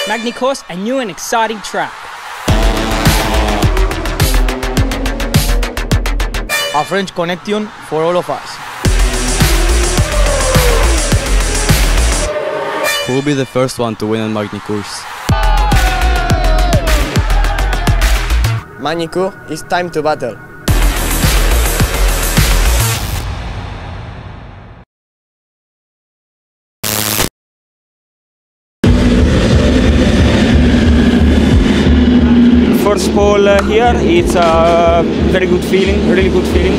Magny Course, a new and exciting track. A French connection for all of us. Who will be the first one to win on Magny Course? Magny Course, it's time to battle. First pole here, it's a very good feeling, really good feeling,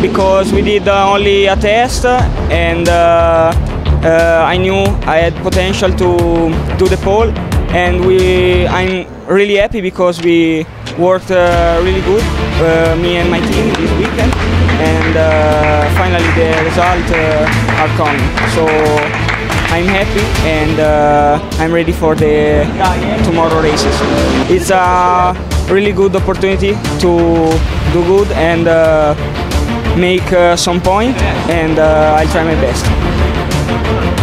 because we did only a test and I knew I had potential to do the pole, and I'm really happy because we worked really good, me and my team this weekend, and finally the results are coming. So I'm happy and I'm ready for the tomorrow races. It's a really good opportunity to do good and make some point, and I'll try my best.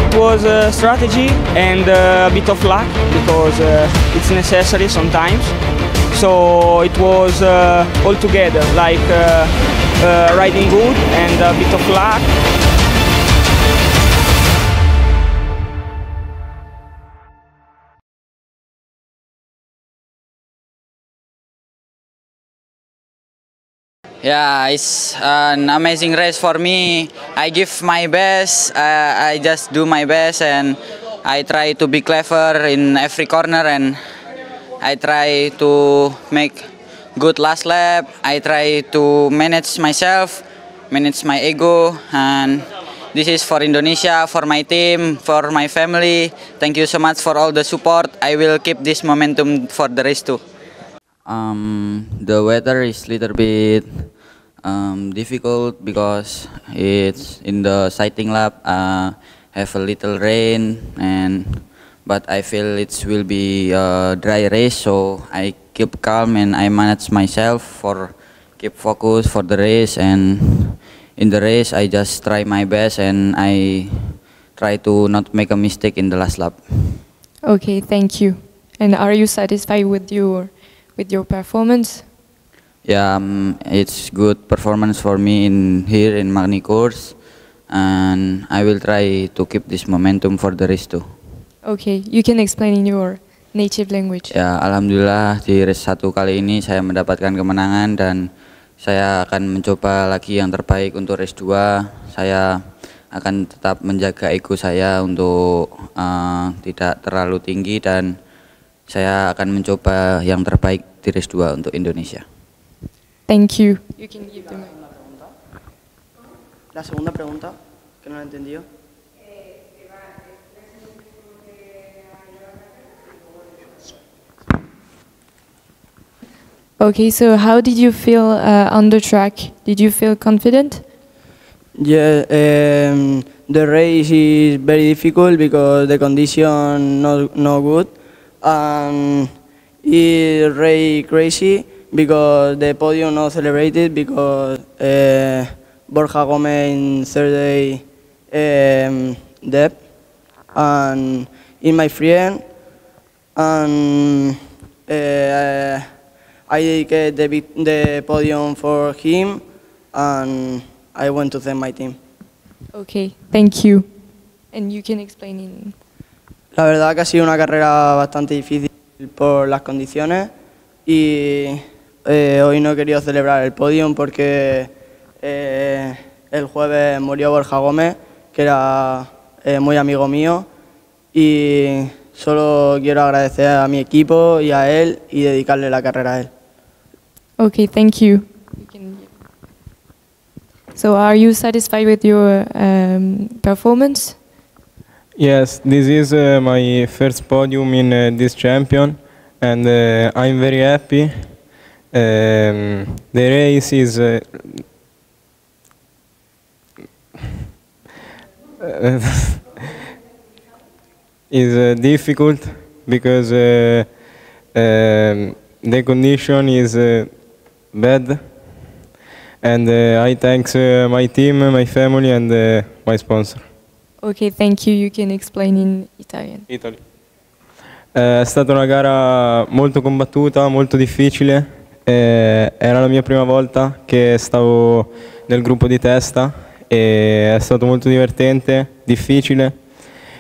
It was a strategy and a bit of luck because it's necessary sometimes. So it was all together, like riding good and a bit of luck. Yeah, it's an amazing race for me. I give my best, I just do my best, and I try to be clever in every corner, and I try to make good last lap. I try to manage myself, manage my ego, and this is for Indonesia, for my team, for my family. Thank you so much for all the support. I will keep this momentum for the race too. The weather is little bit difficult because it's in the sighting lap have a little rain, but I feel it will be a dry race, so I keep calm and I manage myself for keep focus for the race, and in the race I just try my best and I try to not make a mistake in the last lap. Okay, thank you. And are you satisfied with your performance? Yeah, it's good performance for me here in Magny Course, and I will try to keep this momentum for the race too. Okay, you can explain in your native language. Ya, alhamdulillah di race 1 kali ini saya mendapatkan kemenangan dan saya akan mencoba lagi yang terbaik untuk race 2. Saya akan tetap menjaga ego saya untuk tidak terlalu tinggi, dan saya akan mencoba yang terbaik di race 2 untuk Indonesia. Thank you. You can give them. La segunda pregunta, que no la he entendido. Okay, so how did you feel on the track? Did you feel confident? Yeah, the race is very difficult because the condition not good, and it's really crazy because the podium not celebrated because Borja Gómez in Thursday dead, and in my friend, and I dedicated the podium for him, and I want to thank my team. Okay, thank you. And you can explain in... La verdad que ha sido una carrera bastante difícil por las condiciones, y hoy no he querido celebrar el podium porque el jueves murió Borja Gómez, que era muy amigo mío, y solo quiero agradecer a mi equipo y a él y dedicarle la carrera a él. Okay, thank you. So are you satisfied with your performance? Yes, this is my first podium in this champion, and I'm very happy. The race is difficult because the condition is bad, and I thank my team, my family, and my sponsor. Okay, thank you. You can explain in Italian. Italy. È stata una gara molto combattuta, molto difficile. Era la mia prima volta che stavo nel gruppo di testa e è stato molto divertente, difficile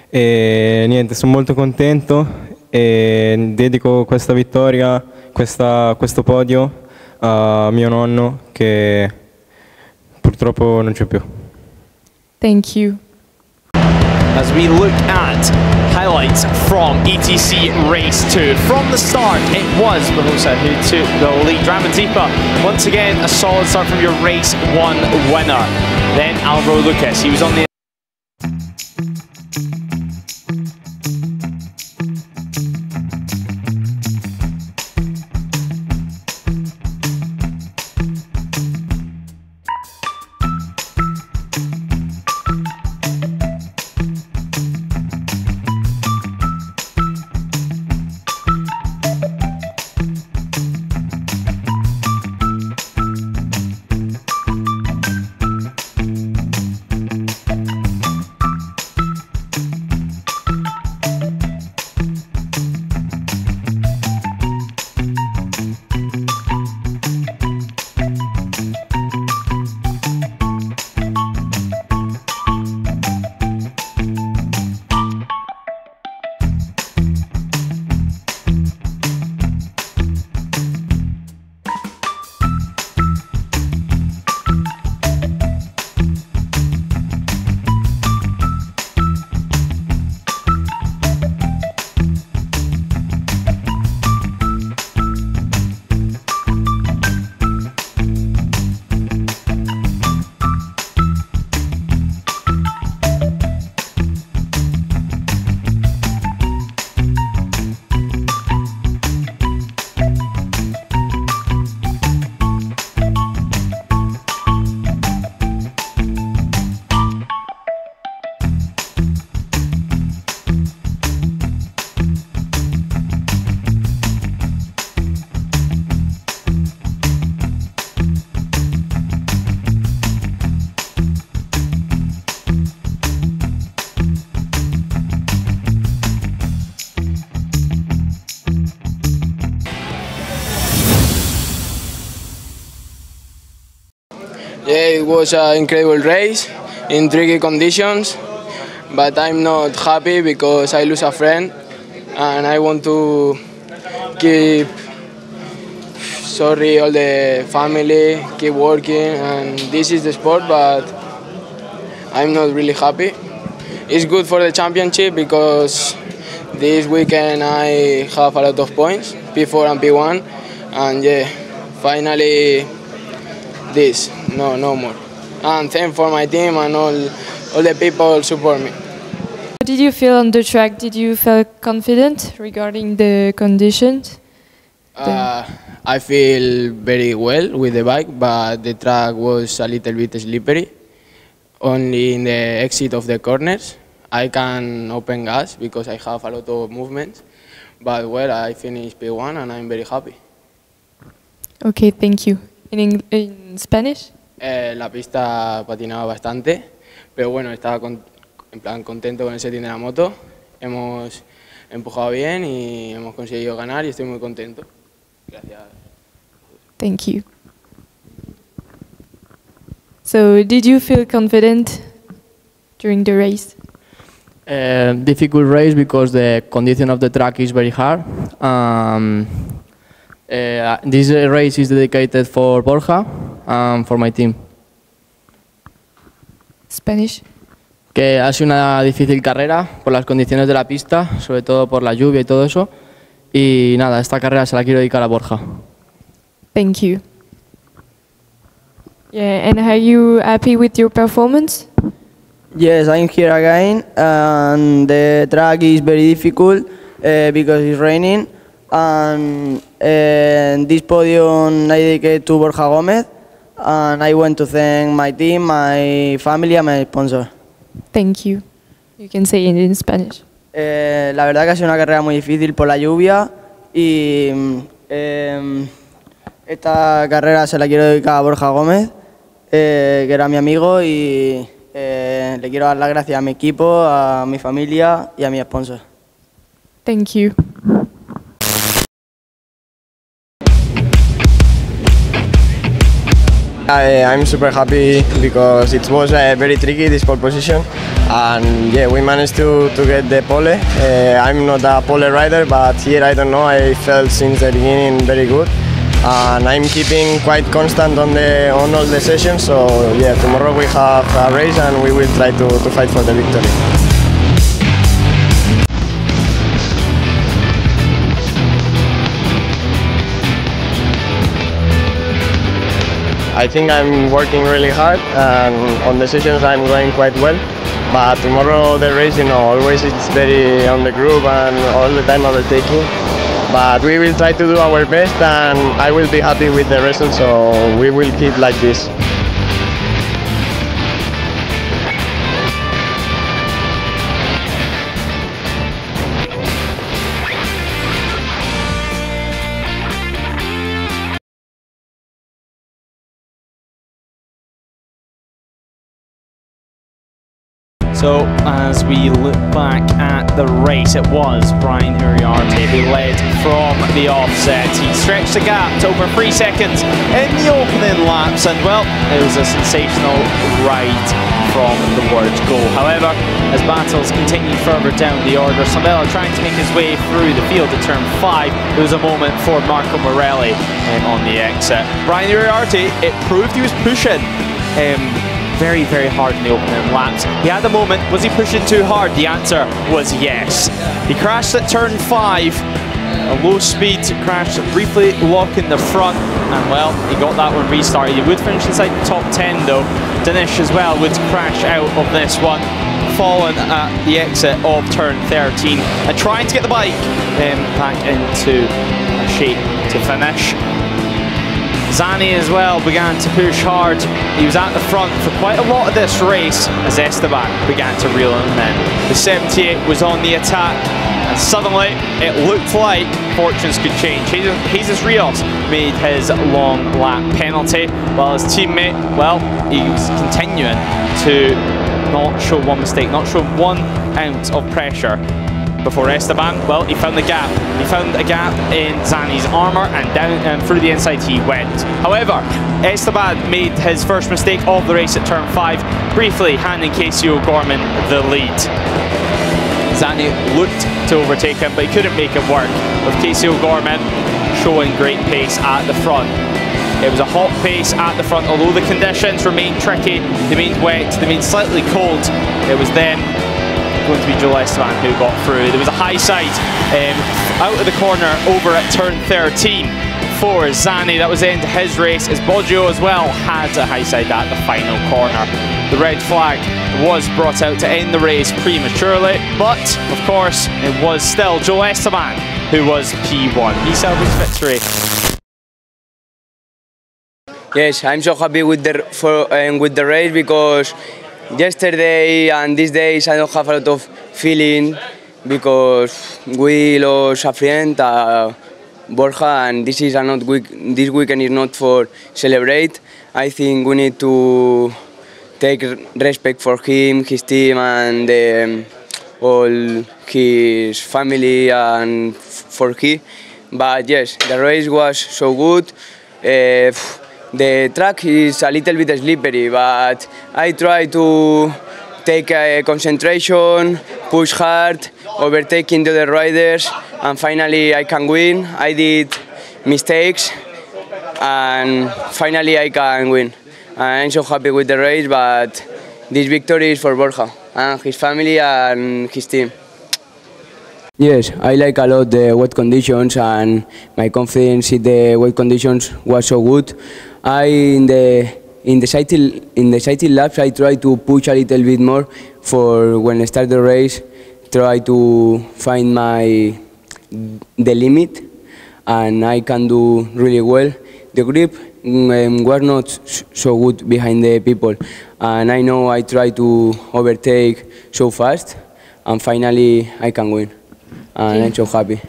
e niente, sono molto contento e dedico questa vittoria, questo podio a mio nonno che purtroppo non c'è più. Thank you. As we look at highlights from ETC Race 2. From the start, it was Barroso who took the lead. Dramatipa, once again, a solid start from your Race 1 winner. Then Alvaro Lucas, he was on the... Yeah, it was an incredible race in tricky conditions, but I'm not happy because I lose a friend and I want to keep sorry all the family, keep working, and this is the sport, but I'm not really happy. It's good for the championship because this weekend I have a lot of points, P4 and P1, and yeah, finally this, no more. And thanks for my team and all the people support me. How did you feel on the track? Did you feel confident regarding the conditions? I feel very well with the bike, but the track was a little bit slippery. Only in the exit of the corners I can open gas because I have a lot of movements. But well, I finished P1 and I'm very happy. Okay, thank you. In Spanish? La pista patinaba bastante, pero bueno, estaba en plan contento con el setting de la moto. Hemos empujado bien y hemos conseguido ganar y estoy muy contento. Gracias. Thank you. So, did you feel confident during the race? Difficult race because the condition of the track is very hard. This race is dedicated for Borja and for my team. Spanish. Que ha sido una difícil carrera por las condiciones de la pista, sobre todo por la lluvia y todo eso. Y nada, esta carrera se la quiero dedicar a Borja. Thank you. Yeah, and are you happy with your performance? Yes, I'm here again, and the track is very difficult because it's raining. And this podium I dedicate to Borja Gómez, and I want to thank my team, my family, and my sponsor. Thank you. You can say it in Spanish. La verdad que ha sido una carrera muy difícil por la lluvia y esta carrera se la quiero dedicar a Borja Gómez, que era mi amigo, y le quiero dar las gracias a mi equipo, a mi familia y a mi sponsor. Thank you. I'm super happy because it was very tricky, this pole position, and yeah, we managed to get the pole. I'm not a pole rider, but here I don't know, I felt since the beginning very good, and I'm keeping quite constant on all the sessions, so yeah, tomorrow we have a race and we will try to fight for the victory. I think I'm working really hard, and on the sessions I'm going quite well. But tomorrow the race, always it's very on the group and all the time overtaking. But we will try to do our best, and I will be happy with the result, so we will keep like this. So as we look back at the race, it was Brian Uriarte who led from the offset. He stretched the gap to over 3 seconds in the opening laps, and well, it was a sensational ride from the word go. However, as battles continued further down the order, Sabella trying to make his way through the field at turn 5. There was a moment for Marco Morelli on the exit. Brian Uriarte, it proved he was pushing very, very hard in the opening laps. He had a moment, was he pushing too hard? The answer was yes. He crashed at turn 5, a low speed crash, briefly locking the front, and well, he got that one restarted. He would finish inside the top 10 though. Dinesh as well would crash out of this one, falling at the exit of turn 13, and trying to get the bike back into shape to finish. Zani as well began to push hard. He was at the front for quite a lot of this race as Esteban began to reel him in. The 78 was on the attack, and suddenly it looked like fortunes could change. Jesus Rios made his long lap penalty, while his teammate, well, he was continuing to not show one mistake, not show 1 ounce of pressure. Before Esteban, well, he found the gap. He found a gap in Zani's armour, and down and through the inside he went. However, Esteban made his first mistake of the race at turn 5, briefly handing Casey O'Gorman the lead. Zani looked to overtake him, but he couldn't make it work, with Casey O'Gorman showing great pace at the front. It was a hot pace at the front, although the conditions remained tricky, they remained wet, they remained slightly cold. It was then going to be Joel Esteban who got through. There was a high side out of the corner over at turn 13 for Zani. That was the end of his race, as Boggio as well had a high side at the final corner. The red flag was brought out to end the race prematurely, but of course it was still Joel Esteban who was P1. He celebrates victory. Yes, I'm so happy with the race, because yesterday and these days I don't have a lot of feeling, because we lost a friend, Borja, and this weekend is not for celebrate. I think we need to take respect for him, his team, and all his family, and for him. But yes, the race was so good. The track is a little bit slippery, but I try to take a concentration, push hard, overtaking the other riders, and finally I can win. I did mistakes, and finally I can win. I'm so happy with the race, but this victory is for Borja and his family and his team. Yes, I like a lot the wet conditions, and my confidence in the wet conditions was so good. In the cycle laps I try to push a little bit more for when I start the race, try to find the limit, and I can do really well. The grip was not so good behind the people, and I know I try to overtake so fast, and finally I can win, and I'm so happy.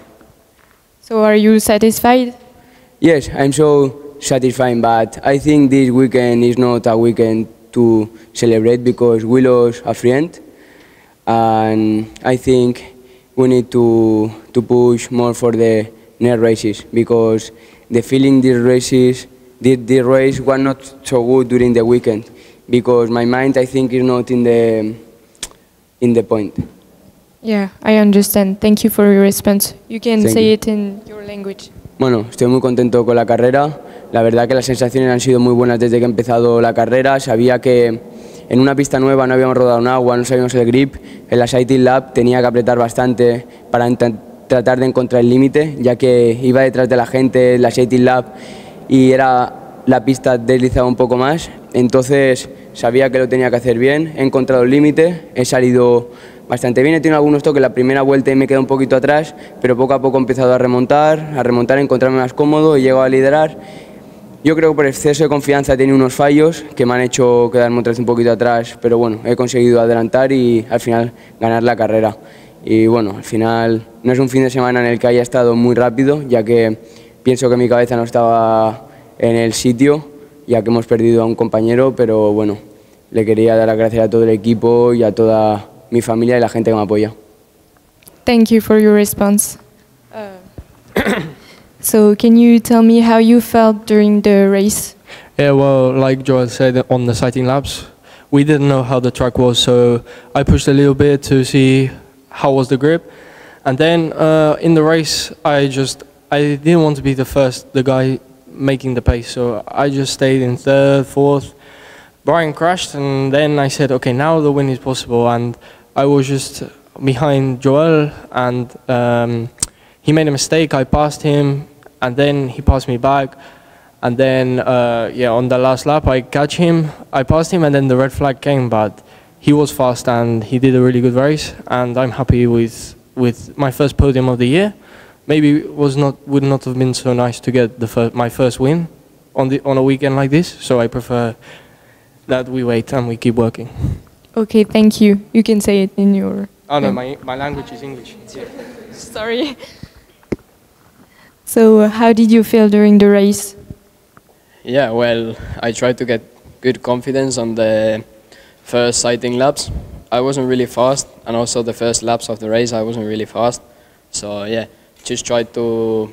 So are you satisfied? Yes, I'm so satisfied, but I think this weekend is not a weekend to celebrate, because we lost a friend, and I think we need to push more for the next races, because the feeling these races, the race was not so good during the weekend because my mind, I think, is not in the point. Yeah, I understand. Thank you for your response. You can Thank say you. it in your language. Bueno, estoy muy contento con la carrera. La verdad que las sensaciones han sido muy buenas desde que he empezado la carrera. Sabía que en una pista nueva no habíamos rodado en agua, no sabíamos el grip. En la Sighting Lab tenía que apretar bastante para tratar de encontrar el límite, ya que iba detrás de la gente en la Sighting Lab y era la pista deslizaba un poco más. Entonces sabía que lo tenía que hacer bien. He encontrado el límite, he salido bastante bien, he tenido algunos toques la primera vuelta y me quedé un poquito atrás, pero poco a poco he empezado a remontar, a encontrarme más cómodo y he llegado a liderar. Yo creo que por exceso de confianza he tenido unos fallos que me han hecho quedarme otra vez un poquito atrás, pero bueno, he conseguido adelantar y al final ganar la carrera. Y bueno, al final no es un fin de semana en el que haya estado muy rápido, ya que pienso que mi cabeza no estaba en el sitio, ya que hemos perdido a un compañero, pero bueno, le quería dar las gracias a todo el equipo y a toda mi familia y la gente que me apoya. Thank you for your response. So, can you tell me how you felt during the race? Yeah, well, like Joel said on the Sighting Labs, we didn't know how the track was, so I pushed a little bit to see how was the grip. And then in the race, I didn't want to be the guy making the pace, so I just stayed in third, fourth. Brian crashed, and then I said, okay, now the win is possible. And I was just behind Joel, and he made a mistake. I passed him, and then he passed me back. And then, on the last lap, I catch him, I passed him, and then the red flag came. But he was fast, and he did a really good race. And I'm happy with my first podium of the year. Maybe it would not have been so nice to get my first win on a weekend like this. So I prefer that we wait and we keep working. Okay, thank you. You can say it in your... Oh no, my language is English. Sorry. So, how did you feel during the race? Yeah, well, I tried to get good confidence on the first Sighting Laps. I wasn't really fast, and also the first laps of the race I wasn't really fast. So yeah, just tried to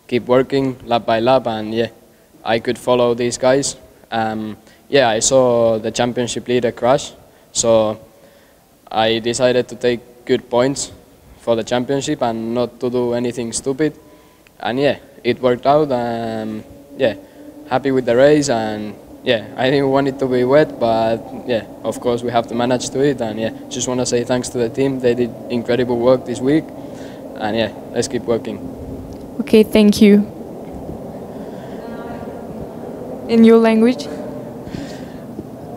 keep working lap by lap, and yeah, I could follow these guys. Yeah, I saw the championship leader crash, so I decided to take good points for the championship and not to do anything stupid. And yeah, it worked out. Yeah, happy with the race, and yeah, I didn't want it to be wet, but yeah, of course we have to manage to it. And yeah, just want to say thanks to the team. They did incredible work this week, and yeah, let's keep working. Okay, thank you. In your language?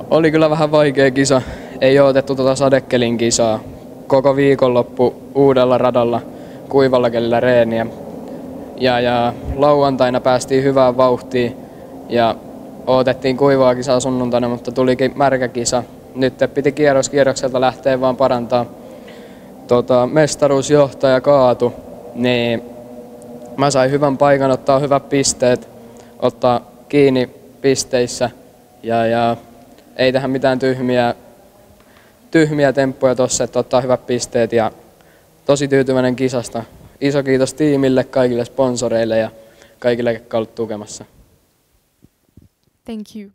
Oli kyllä vähän vaikea kisa. Ei odotettu sadekelin kisaa. Koko viikonloppu uudella radalla, kuivalla kelillä reeniä. Ja lauantaina päästiin hyvään vauhtiin ja odotettiin kuivaa kisaa sunnuntaina, mutta tulikin märkä kisa. Nyt piti kierrokselta lähteä vaan parantaa. Mestaruusjohtaja kaatu, niin mä sain hyvän paikan, ottaa hyvät pisteet, ottaa kiinni pisteissä ja ei tähän mitään tyhmiä temppuja tossa, että ottaa hyvät pisteet ja tosi tyytyväinen kisasta. Iso kiitos tiimille, kaikille sponsoreille ja kaikille, jotka ovat tukemassa. Thank you.